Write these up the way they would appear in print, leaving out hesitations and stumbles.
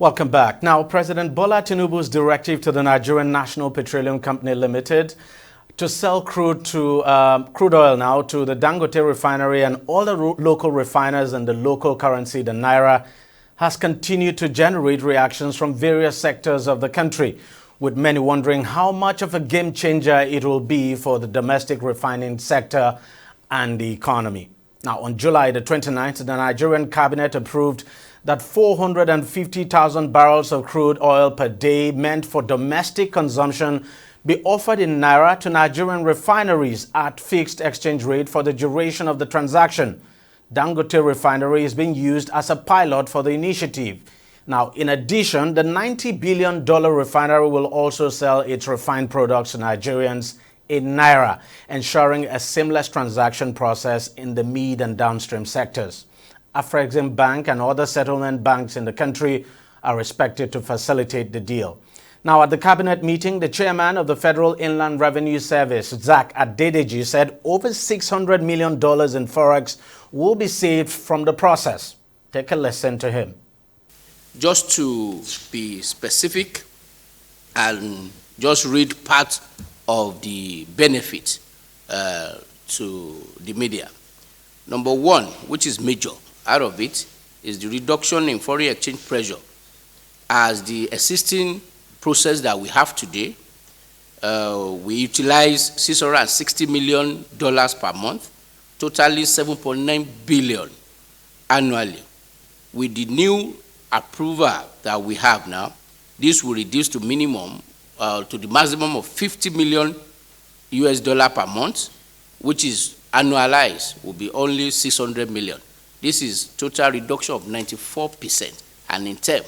Welcome back. Now, President Bola Tinubu's directive to the Nigerian National Petroleum Company Limited to sell crude oil now to the Dangote refinery and all the local refiners in the local currency, the Naira, has continued to generate reactions from various sectors of the country, with many wondering how much of a game changer it will be for the domestic refining sector and the economy. Now, on July the 29th, the Nigerian cabinet approved that 450,000 barrels of crude oil per day meant for domestic consumption be offered in Naira to Nigerian refineries at fixed exchange rate for the duration of the transaction. Dangote refinery is being used as a pilot for the initiative. Now, in addition, the $90 billion refinery will also sell its refined products to Nigerians in Naira, ensuring a seamless transaction process in the mid and downstream sectors. Afrexim Bank and other settlement banks in the country are expected to facilitate the deal. Now, at the cabinet meeting, the chairman of the Federal Inland Revenue Service, Zach Adedeji, said over $600 million in forex will be saved from the process. Take a listen to him. Just to be specific and just read part of the benefit to the media. Number one, which is major out of it, is the reduction in foreign exchange pressure, as the existing process that we have today, we utilize $660 million per month, totaling $7.9 billion annually. With the new approval that we have now, this will reduce to minimum, to the maximum of $50 million per month, which is annualized, will be only $600 million. This is total reduction of 94%, and in term,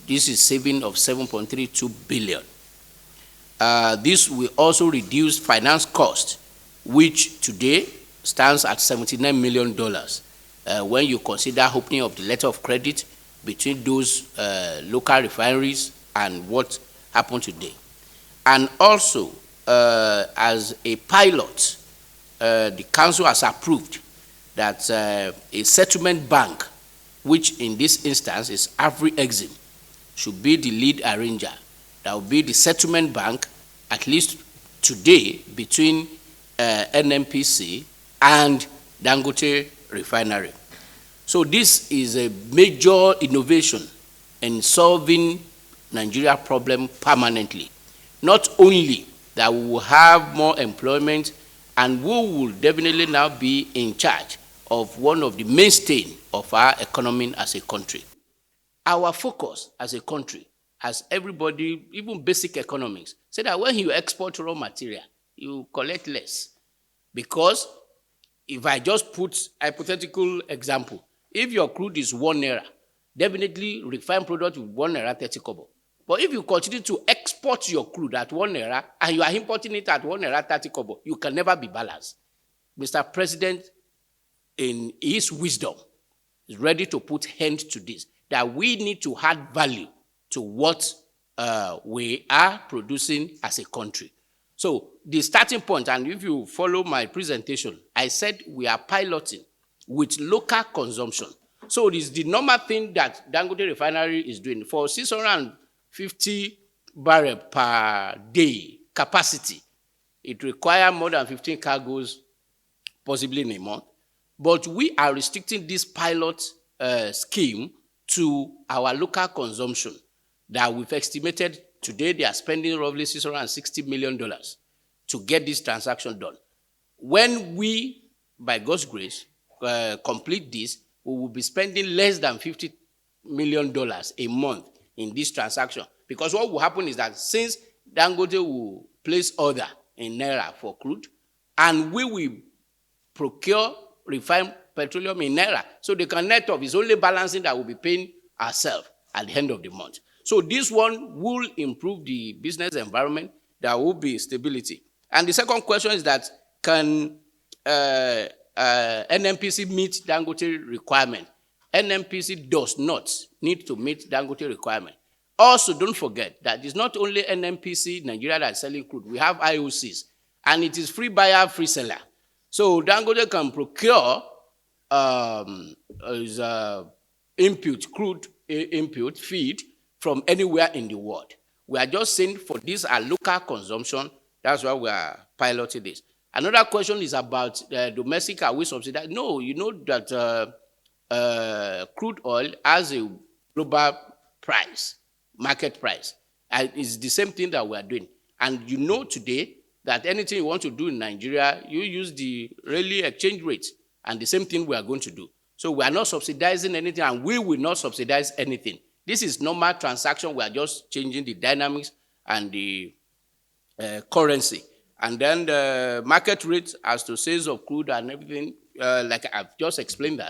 this is saving of $7.32 billion. This will also reduce finance cost, which today stands at $79 million when you consider opening of the letter of credit between those local refineries and what happened today. And also, as a pilot, the council has approved that a settlement bank, which in this instance is Afrexim, should be the lead arranger. That will be the settlement bank, at least today, between NNPC and Dangote refinery. So this is a major innovation in solving Nigeria problem permanently. Not only that we will have more employment, and we will definitely now be in charge of one of the mainstay of our economy as a country. Our focus as a country, as everybody, even basic economics, say that when you export raw material, you collect less. Because if I just put a hypothetical example, if your crude is 1 Naira, definitely refined product with 1 Naira 30 kobo. But if you continue to export your crude at 1 Naira and you are importing it at 1 Naira 30 kobo, you can never be balanced. Mr. President, in his wisdom, is ready to put hand to this, that we need to add value to what we are producing as a country. So the starting point, and if you follow my presentation, I said we are piloting with local consumption. So it is the normal thing that Dangote refinery is doing. For 650 barrels per day capacity, it requires more than 15 cargoes, possibly in a month. But we are restricting this pilot scheme to our local consumption that we've estimated today they are spending roughly $660 million to get this transaction done. When we, by God's grace, complete this, we will be spending less than $50 million a month in this transaction. Because what will happen is that since Dangote will place order in Naira for crude, and we will procure refined petroleum in Naira, so they can net off. It's only balancing that we'll be paying ourselves at the end of the month. So this one will improve the business environment. There will be stability. And the second question is that can NNPC meet Dangote requirement? NNPC does not need to meet Dangote requirement. Also, don't forget that it's not only NNPC Nigeria that is selling crude. We have IOCs, and it is free buyer, free seller. So Dangote can procure input crude input, feed, from anywhere in the world. We are just saying for this our local consumption, that's why we are piloting this. Another question is about domestic, are we subsidized? No, you know that crude oil has a global price, market price. And it's the same thing that we are doing. And you know today that anything you want to do in Nigeria, you use the daily exchange rate. And the same thing we are going to do. So we are not subsidizing anything, and we will not subsidize anything. This is normal transaction. We are just changing the dynamics and the currency. And then the market rate as to sales of crude and everything, like I've just explained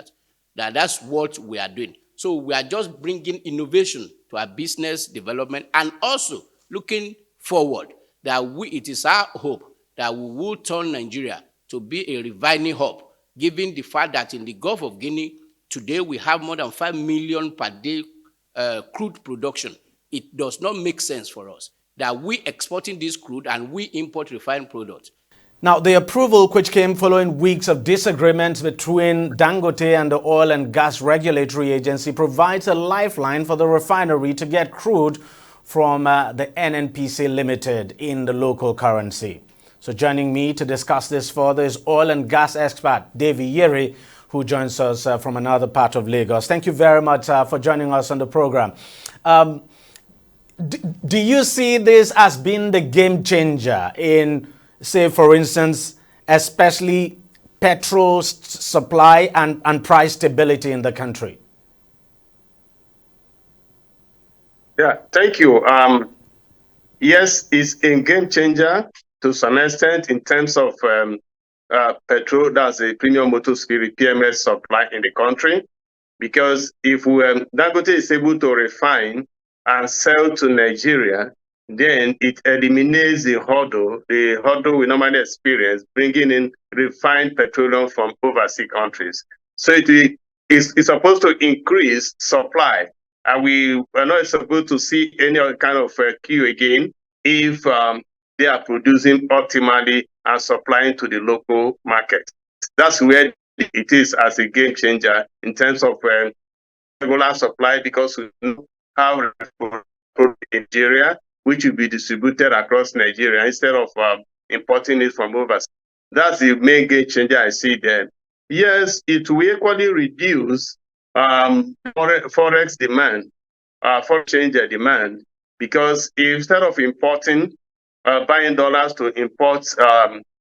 that's what we are doing. So we are just bringing innovation to our business development, and also looking forward that it is our hope that we will turn Nigeria to be a refining hub, given the fact that in the Gulf of Guinea, today we have more than 5 million per day crude production. It does not make sense for us that we exporting this crude and we import refined products. Now, the approval, which came following weeks of disagreements between Dangote and the Oil and Gas Regulatory Agency, provides a lifeline for the refinery to get crude from the NNPC Limited in the local currency. So joining me to discuss this further is oil and gas expert DEJI360, who joins us from another part of Lagos. Thank you very much for joining us on the program. Do you see this as being the game changer in, say, for instance, especially petrol supply and price stability in the country? Yeah, thank you. Yes, it's a game changer to some extent in terms of petrol, that's a premium motor spirit PMS supply in the country. Because if Dangote is able to refine and sell to Nigeria, then it eliminates the hurdle we normally experience bringing in refined petroleum from overseas countries. So it's supposed to increase supply. And we are not supposed to see any other kind of queue again if they are producing optimally and supplying to the local market. That's where it is as a game changer in terms of regular supply, because we know how in Nigeria, which will be distributed across Nigeria instead of importing it from overseas. That's the main game changer I see there. Yes, it will equally reduce forex demand, foreign exchange demand, because instead of importing, buying dollars to import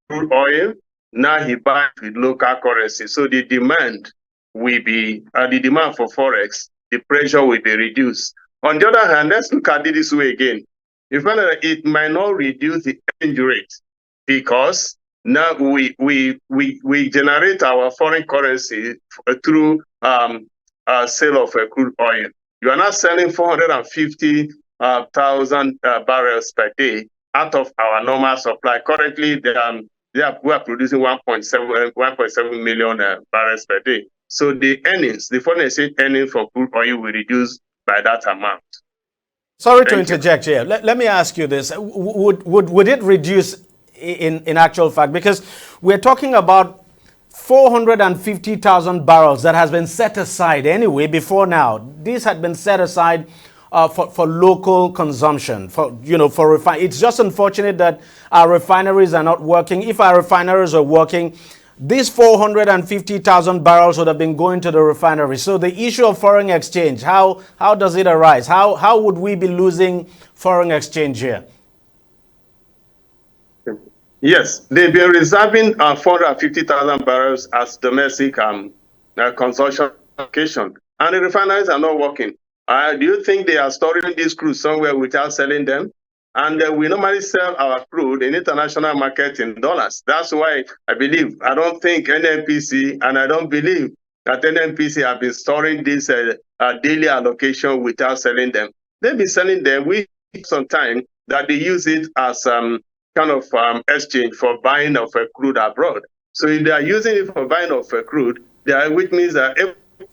crude oil, now he buys with local currency. So the demand will be, the demand for forex, the pressure will be reduced. On the other hand, let's look at it this way again. You find that it might not reduce the exchange rate, because now we generate our foreign currency through sale of crude oil. You are not selling 450,000 barrels per day out of our normal supply. Currently, we are producing 1.7 million barrels per day. So the earnings, the foreign exchange earnings for crude oil will reduce by that amount. Sorry to interject here. Let me ask you this. Would it reduce in actual fact? Because we're talking about 450,000 barrels that has been set aside anyway before now. These had been set aside for local consumption, for refine. It's just unfortunate that our refineries are not working. If our refineries are working, these 450,000 barrels would have been going to the refinery. So the issue of foreign exchange, how does it arise? How would we be losing foreign exchange here? Yes, they've been reserving 450,000 barrels as domestic consumption allocation, and the refineries are not working. Do you think they are storing this crude somewhere without selling them? And we normally sell our crude in international market in dollars. That's why I don't think NNPC, and I don't believe that NNPC have been storing this daily allocation without selling them. They've been selling them. We some time that they use it as kind of exchange for buying of crude abroad. So if they are using it for buying of crude, which means that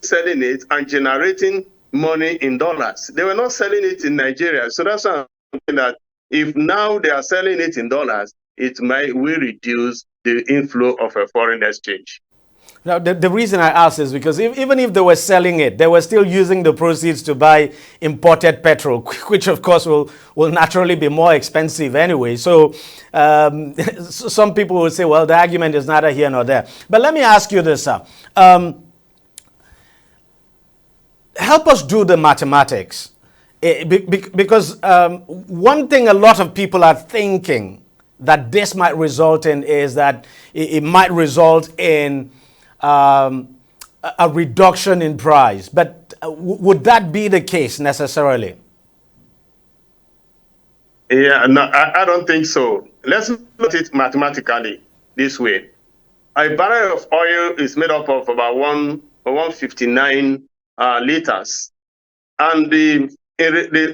selling it and generating money in dollars. They were not selling it in Nigeria. So that's why I'm thinking that if now they are selling it in dollars, it will reduce the inflow of a foreign exchange. Now, the reason I ask is because even if they were selling it, they were still using the proceeds to buy imported petrol, which of course will naturally be more expensive anyway. So some people will say, well, the argument is neither here nor there. But let me ask you this, sir. Help us do the mathematics. Because one thing a lot of people are thinking that this might result in is that it might result in a reduction in price. But would that be the case necessarily? Yeah, no, I don't think so. Let's look at it mathematically this way. A barrel of oil is made up of about 159 liters. And the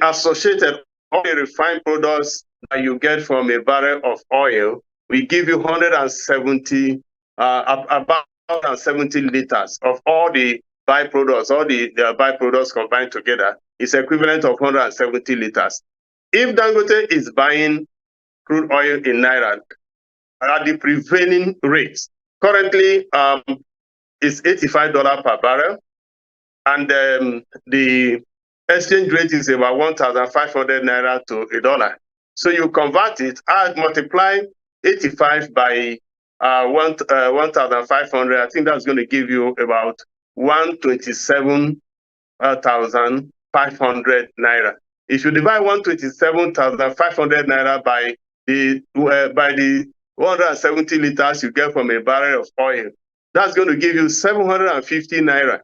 associated oil refined products that you get from a barrel of oil will give you 170, about 170 liters of all the byproducts. All the byproducts combined together is equivalent of 170 liters. If Dangote is buying crude oil in Naira at the prevailing rates, currently it's $85 per barrel, and the exchange rate is about 1,500 Naira to $1. So you convert it, multiply 85 by 1,500. I think that's going to give you about 127,500 Naira. If you divide 127,500 Naira by the 170 liters you get from a barrel of oil, that's going to give you 750 Naira.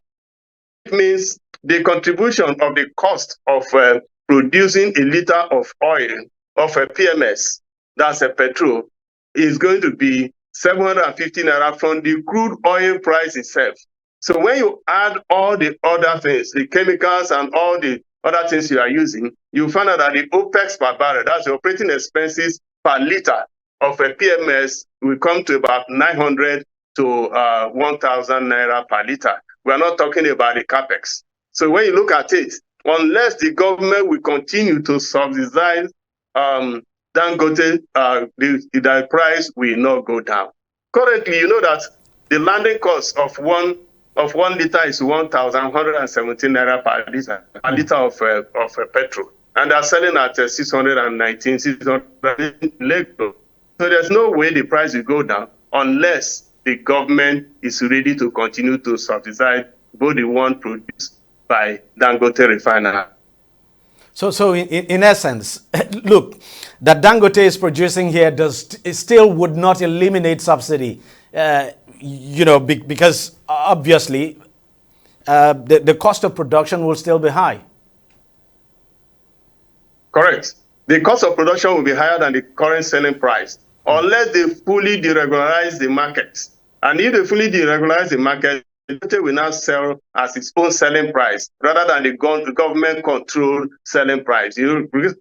It means the contribution of the cost of producing a liter of oil, of a PMS, that's a petrol, is going to be 750 Naira from the crude oil price itself. So when you add all the other things, the chemicals and all the other things you are using, you find out that the OPEX per barrel, that's the operating expenses per liter of a PMS, will come to about 900 to 1,000 Naira per liter. We are not talking about the capex. So when you look at it, unless the government will continue to subsidize Dangote, the price will not go down. Currently, you know that the landing cost of one liter is 1,117 Naira per liter, a liter of petrol, and they're selling at 619, 600 Lagos. So there's no way the price will go down unless the government is ready to continue to subsidize both the one produced by Dangote refinery. So in essence, look, that Dangote is producing here still would not eliminate subsidy, because obviously the cost of production will still be high. Correct. The cost of production will be higher than the current selling price, unless they fully deregularize the market. And if they fully deregularize the market, it will now sell as its own selling price rather than the government-controlled selling price.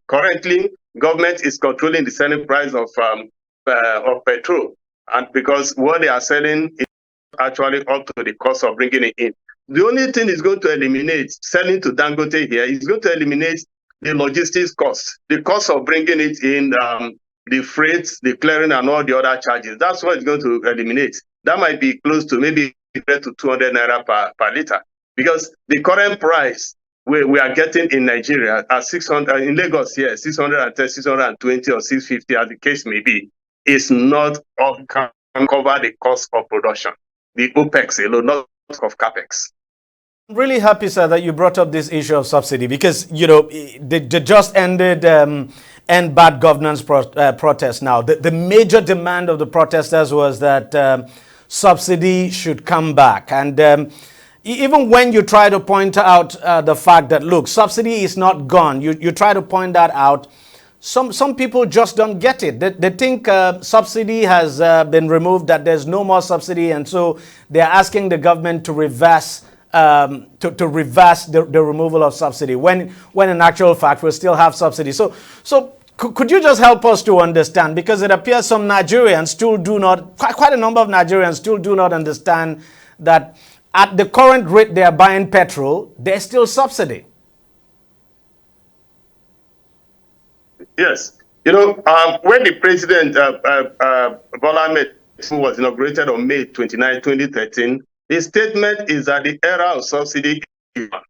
Currently, government is controlling the selling price of petrol, and because what they are selling is actually up to the cost of bringing it in. The only thing is going to eliminate selling to Dangote here is going to eliminate the logistics cost, the cost of bringing it in, the freight, the clearing, and all the other charges. That's what it's going to eliminate. That might be close to maybe 100 to 200 Naira per liter, because the current price we are getting in Nigeria at 600, in Lagos here, 610, 620 or 650 as the case may be, is not can cover the cost of production, the OPEX alone, not of CAPEX. I'm really happy, sir, that you brought up this issue of subsidy because, they just ended End Bad Governance protest now. The major demand of the protesters was that subsidy should come back. And even when you try to point out the fact that, look, subsidy is not gone, you try to point that out, some people just don't get it. They think subsidy has been removed, that there's no more subsidy, and so they're asking the government to reverse the removal of subsidy, when in actual fact we still have subsidy. So could you just help us to understand, because it appears some Nigerians still do not, quite a number of Nigerians still do not understand that at the current rate they are buying petrol, there's still subsidy. Yes. When the president, Bola Ahmed, was inaugurated on May 29, 2013, The statement is that the era of subsidy is gone.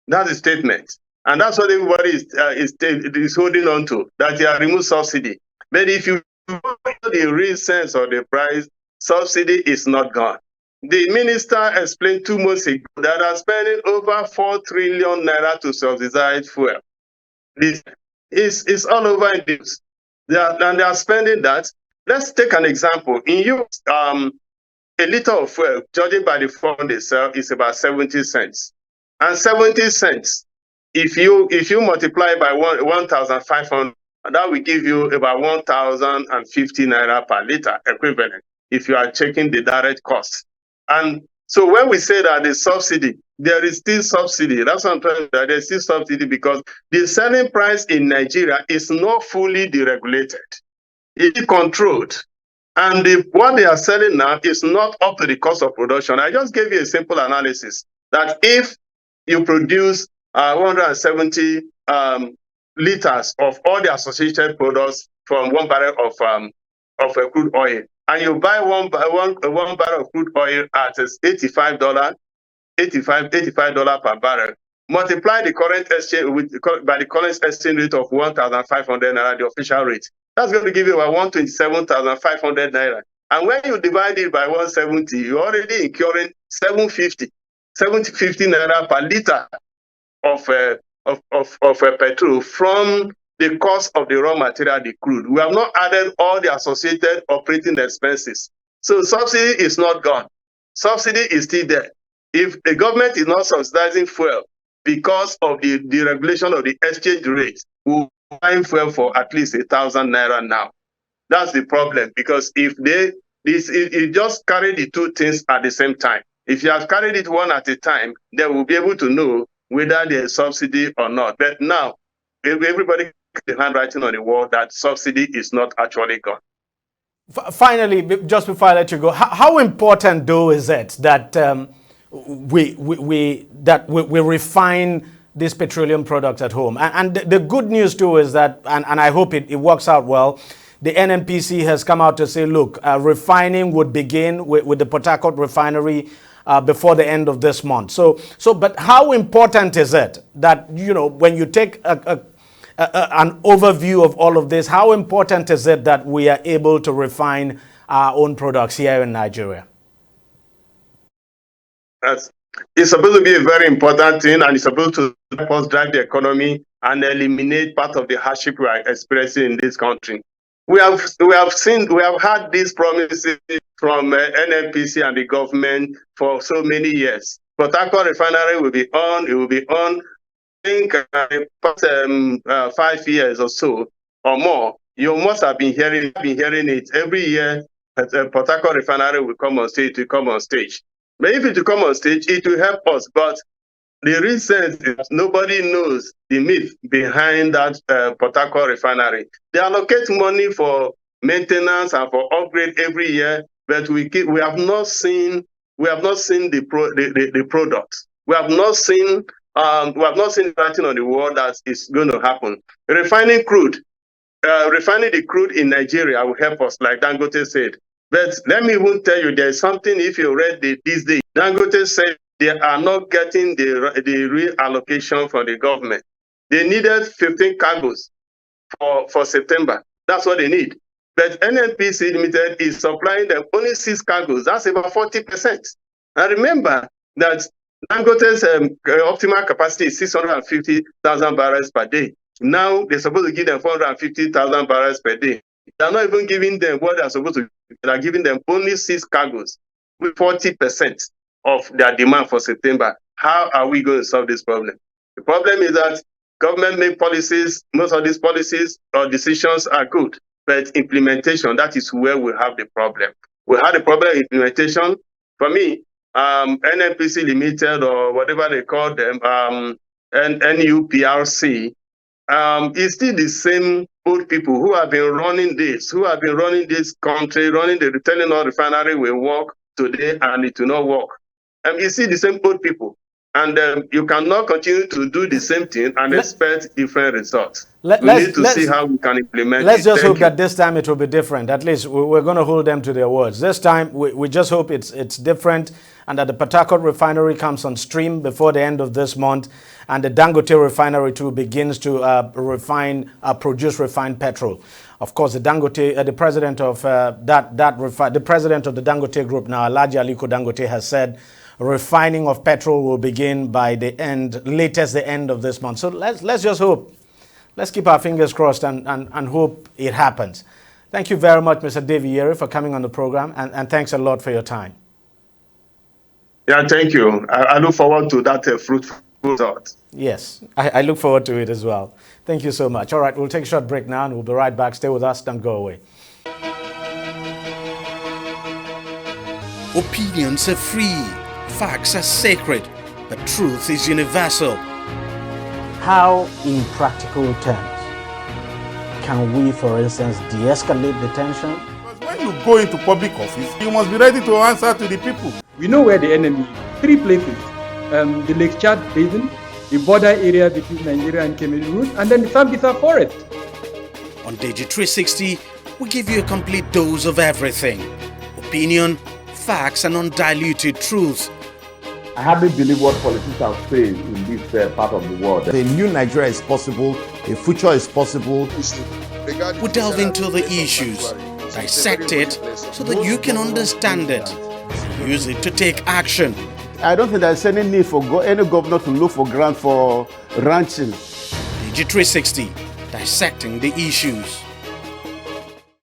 That's the statement. And that's what everybody is holding on to, that they have removed subsidy. But if you know the real sense of the price, subsidy is not gone. The minister explained 2 months ago that they are spending over 4 trillion naira to subsidize fuel. This is all over in news. They are spending that. Let's take an example. In US, a liter of fuel, judging by the fund they sell, is about 70 cents. And 70 cents, if you multiply by 1,500, that will give you about 1,050 naira per liter equivalent if you are checking the direct cost. And so when we say that the subsidy, there is still subsidy. That's what I'm trying to say. There's still subsidy because the selling price in Nigeria is not fully deregulated. It is controlled. And what they are selling now is not up to the cost of production. I just gave you a simple analysis that if you produce 170 liters of all the associated products from 1 barrel of crude oil, and you buy one barrel of crude oil at $85 per barrel, multiply the current exchange by the current exchange rate of 1,500 naira, the official rate. That's going to give you about 127,500 naira. And when you divide it by 170, you're already incurring 750 naira per liter of petrol from the cost of the raw material, the crude. We have not added all the associated operating expenses. So subsidy is not gone. Subsidy is still there. If the government is not subsidizing fuel because of the deregulation of the exchange rate, we'll buy fuel for at least 1,000 naira now. That's the problem, because if you just carry the 2 things at the same time. If you have carried it one at a time, then we'll be able to know whether there's subsidy or not. But now, everybody the handwriting on the wall that subsidy is not actually gone. Finally, just before I let you go, how important though is it that we refine these petroleum products at home? And the good news too is that, and I hope it works out well, the NNPC has come out to say, look, refining would begin with the Port Harcourt refinery before the end of this month. But how important is it that, when you take an overview of all of this, how important is it that we are able to refine our own products here in Nigeria? It's supposed to be a very important thing, and it's supposed to help us drive the economy and eliminate part of the hardship we are experiencing in this country. We have had these promises from NNPC and the government for so many years. Port Harcourt refinery will be on. It will be on. I think past 5 years or so or more, you must have been hearing it every year. Port Harcourt refinery will come on stage. To come on stage. But if it will come on stage, it will help us. But the reason is nobody knows the myth behind that Port Harcourt refinery. They allocate money for maintenance and for upgrade every year, but we have not seen the product. We have not seen writing on the wall that is going to happen. Refining the crude in Nigeria will help us, like Dangote said. But let me even tell you, there's something, if you read these days, Dangote said they are not getting the real allocation from the government. They needed 15 cargoes for September. That's what they need. But NNPC Limited is supplying them only 6 cargoes. That's about 40%. And remember that Dangote's optimal capacity is 650,000 barrels per day. Now they're supposed to give them 450,000 barrels per day. They're not even giving them what they're supposed to. They're giving them only 6 cargoes with 40% of their demand for September. How are we going to solve this problem? The problem is that government make policies. Most of these policies or decisions are good, but implementation, that is where we have the problem. We had a problem with implementation. For me, NNPC Limited, or whatever they call them, NUPRC, it's still the same old people who have been running this country, telling all refinery will work today and it will not work. You see the same old people. And you cannot continue to do the same thing and expect different results. We need to see how we can implement it. Let's just hope that this time it will be different. At least we're going to hold them to their words. This time, we just hope it's different and that the Port Harcourt refinery comes on stream before the end of this month and the Dangote refinery too begins to produce refined petrol. Of course, the Dangote, the president of the president of the Dangote group now, Alhaji Aliko Dangote, has said refining of petrol will begin by latest the end of this month. So let's just hope. Let's keep our fingers crossed and hope it happens. Thank you very much, Mr. DEJI360, for coming on the program, and thanks a lot for your time. Yeah, thank you. I look forward to that fruitful result. Yes, I look forward to it as well. Thank you so much. All right, we'll take a short break now, and we'll be right back. Stay with us, don't go away. Opinions are free, facts are sacred, but truth is universal. How, in practical terms, can we, for instance, de-escalate the tension? Because when you go into public office, you must be ready to answer to the people. We know where the enemy is. 3 places. The Lake Chad Basin, the border area between Nigeria and Cameroon, and then the Sambisa Forest. On DEJI360, we give you a complete dose of everything. Opinion, facts, and undiluted truth. I hardly believe what politicians say in this part of the world. A new Nigeria is possible, a future is possible. We delve into the issues, dissect it so that you can understand it, and use it to take action. I don't think there's any need for any governor to look for grant for ranching. DEJI360, dissecting the issues.